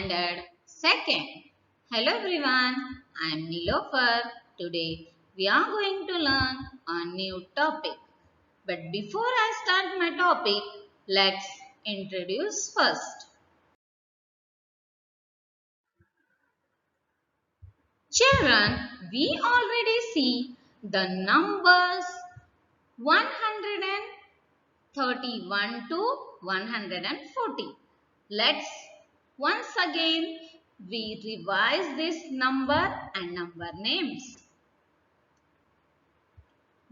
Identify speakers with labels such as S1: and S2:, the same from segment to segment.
S1: Standard 2nd. Hello everyone, I am Nilofer. Today we are going to learn a new topic. But before I start my topic, let's introduce first. Children, we already see the numbers 131 to 140. Let's once again we revise this number and number names.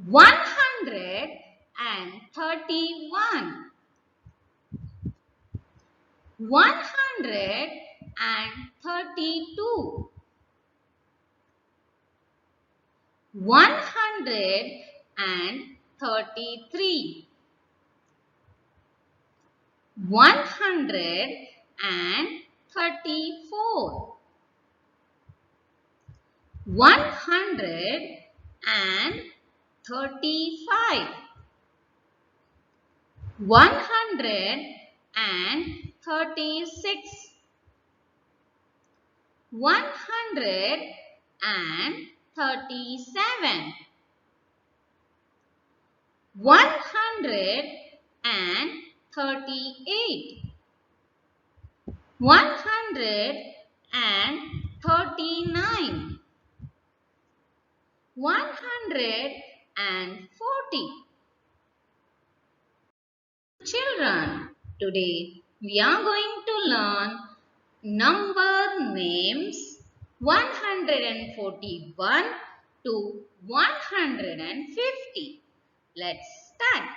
S1: 131, 132, 133, 134, 135, 136, 137, 138, 139, 140. Children, today we are going to learn number names 141 to 150. Let's start.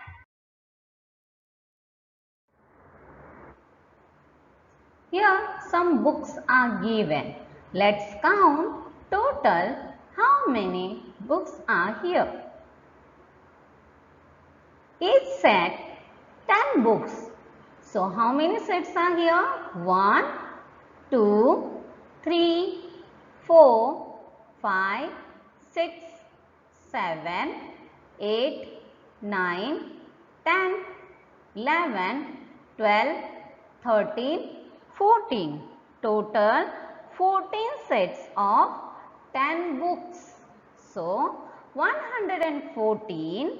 S1: Here some books are given. Let's count total how many books are here. Each set 10 books. So how many sets are here? 1, 2, 3, 4, 5, 6, 7, 8, 9, 10, 11, 12, 13, 14. Total 14 sets of 10 books. So 114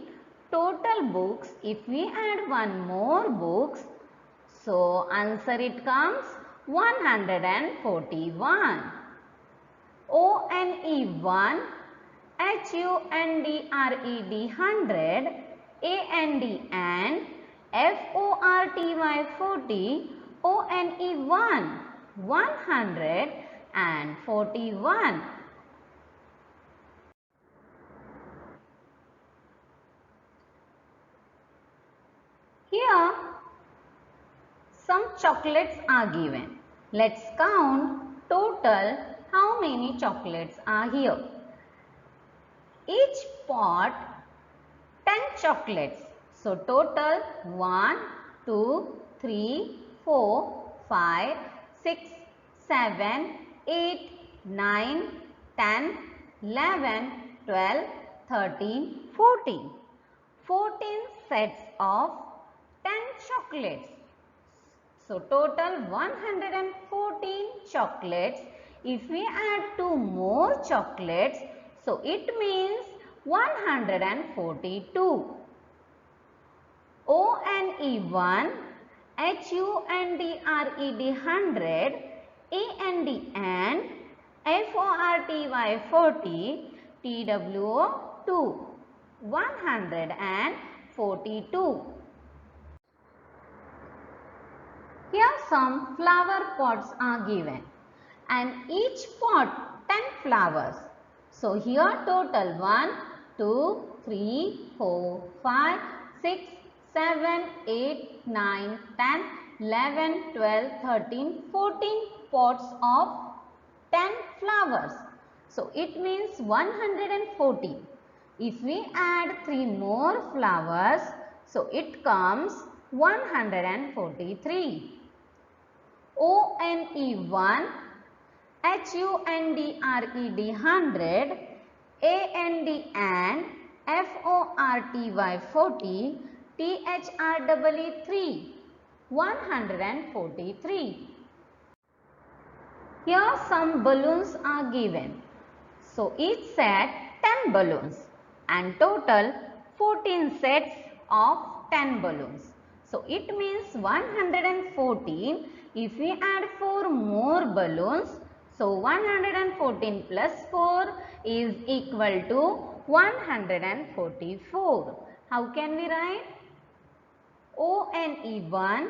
S1: total books. If we add one more books, so answer it comes 141. ONE1, HUNDRED 100, AND and FORTY 40, ONE1 141. Here some chocolates are given. Let's count total how many chocolates are here. Each pot 10 chocolates. So total 1, 2, 3, 4, 5, 6, 7, 8, 9, 10, 11, 12, 13, 14. 14 sets of 10 chocolates. So total 114 chocolates. If we add 2 more chocolates, so it means 142. ONE1, HUNDRED 100, AND and FORTY 40, TWO 2, 142. Here some flower pots are given and each pot 10 flowers. So here total 1, 2, 3, 4, 5, 6, 7, 8, 9, 10, 11, 12, 13, 14 pots of 10 flowers. So it means 140. If we add 3 more flowers, so it comes 143. ONE1, HUNDRED 100, AND and FORTY 40, THREE 3, 143. Here some balloons are given. So each set 10 balloons and total 14 sets of 10 balloons. So it means 114. If we add 4 more balloons, so 114 plus 4 is equal to 144. How can we write? ONE1,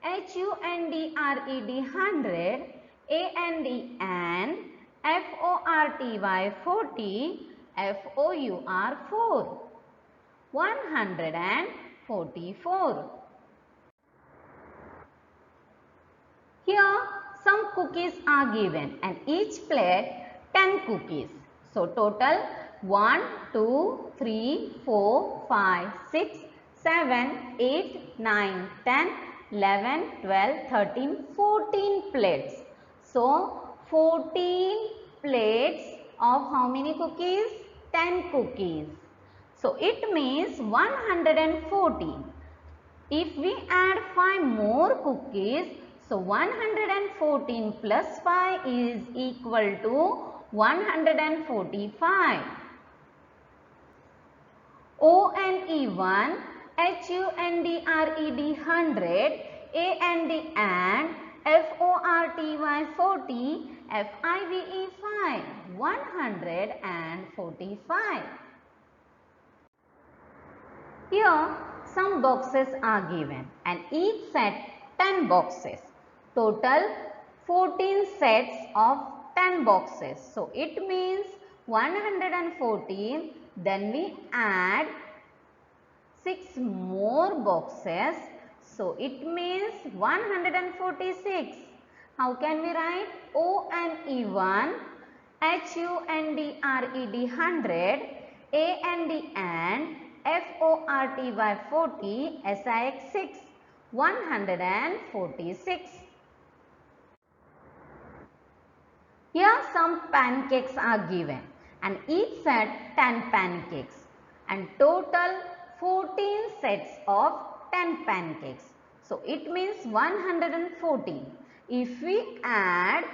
S1: HUNDRED 100, AND and FORTY 40, FOUR 4. 144. Here some cookies are given and each plate 10 cookies. So total 1, 2, 3, 4, 5, 6, 7, 8, 9, 10, 11, 12, 13, 14 plates. So 14 plates of how many cookies? 10 cookies. So it means 114. If we add 5 more cookies, so 114 plus 5 is equal to 145. ONE1, HUNDRED 100, AND FORTY 40, FIVE 5, 145. Here some boxes are given and each set 10 boxes. Total 14 sets of 10 boxes. So it means 114. Then we add 6 more boxes. So it means 146. How can we write? ONE1, HUNDRED 100, AND FORTY 40, SIX 6, 146. Here some pancakes are given and each set 10 pancakes and total 14 sets of 10 pancakes. So it means 114. If we add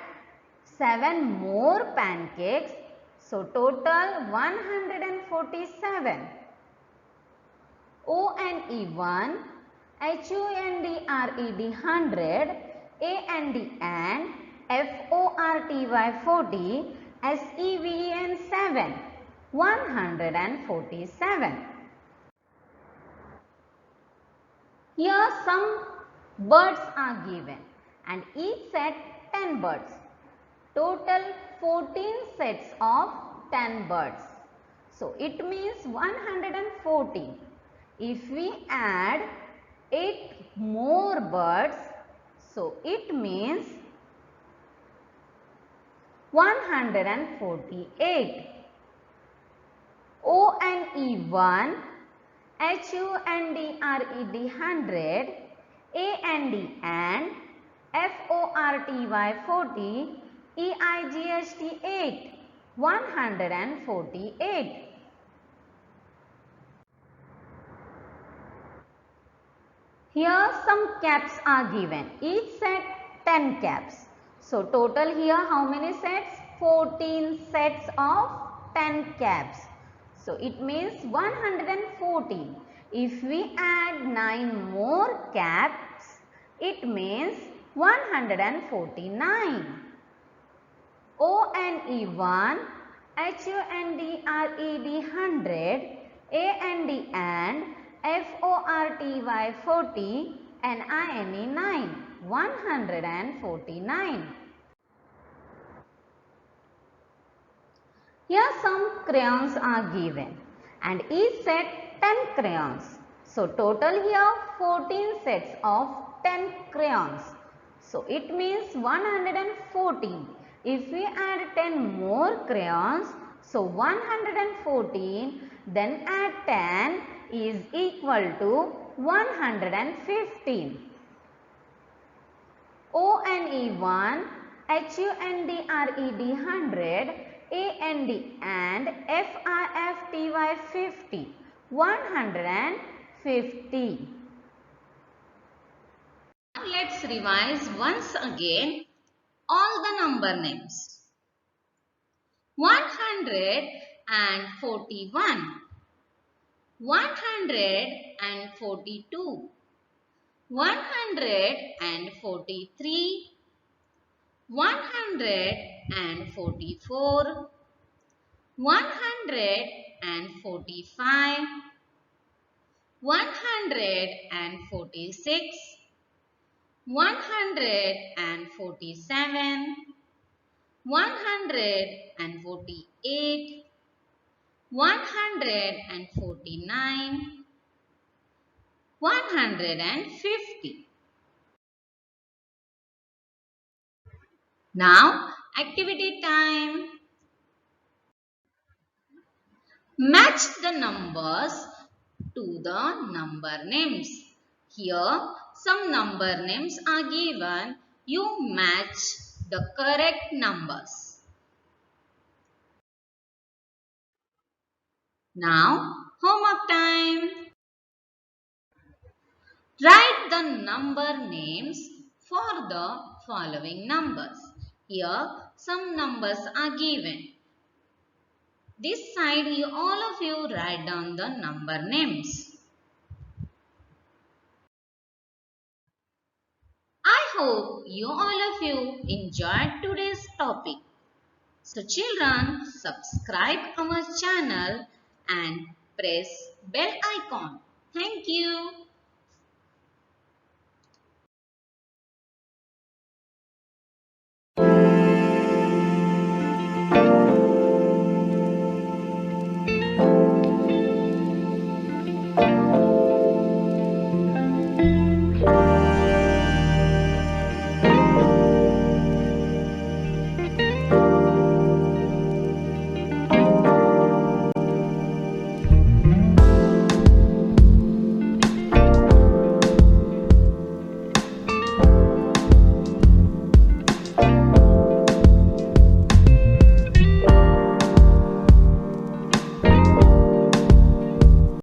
S1: 7 more pancakes, so total 147. ONE1, HUNDRED 100, AND FORTY 40, SEVEN 7, 147. Here some birds are given and each set 10 birds. Total 14 sets of 10 birds. So it means 114. If we add 8 more birds, so it means 148. ONE1, HUNDRED 100, AND FORTY 40, EIGHT 8, 148. Here some caps are given. Each set 10 caps. So total here how many sets? 14 sets of 10 caps. So it means 114. If we add 9 more caps, it means 149. ONE1, HUNDRED 100, AND FORTY 40, NINE 9, 149. Here some crayons are given and each set 10 crayons. So total here 14 sets of 10 crayons. So it means 114. If we add 10 more crayons, so 114, then add 10 is equal to 115. ONE1, HUNDRED 100, AND FIFTY 50, 150. Let's revise once again all the number names. 141, 142, 143, 144, 145, 146, 147, 148, 149, 150. Now, activity time. Match the numbers to the number names. Here, some number names are given. You match the correct numbers. Now, homework time. Write the number names for the following numbers. Here, some numbers are given. This side, all of you write down the number names. I hope all of you enjoyed today's topic. So children, subscribe our channel and press bell icon. Thank you.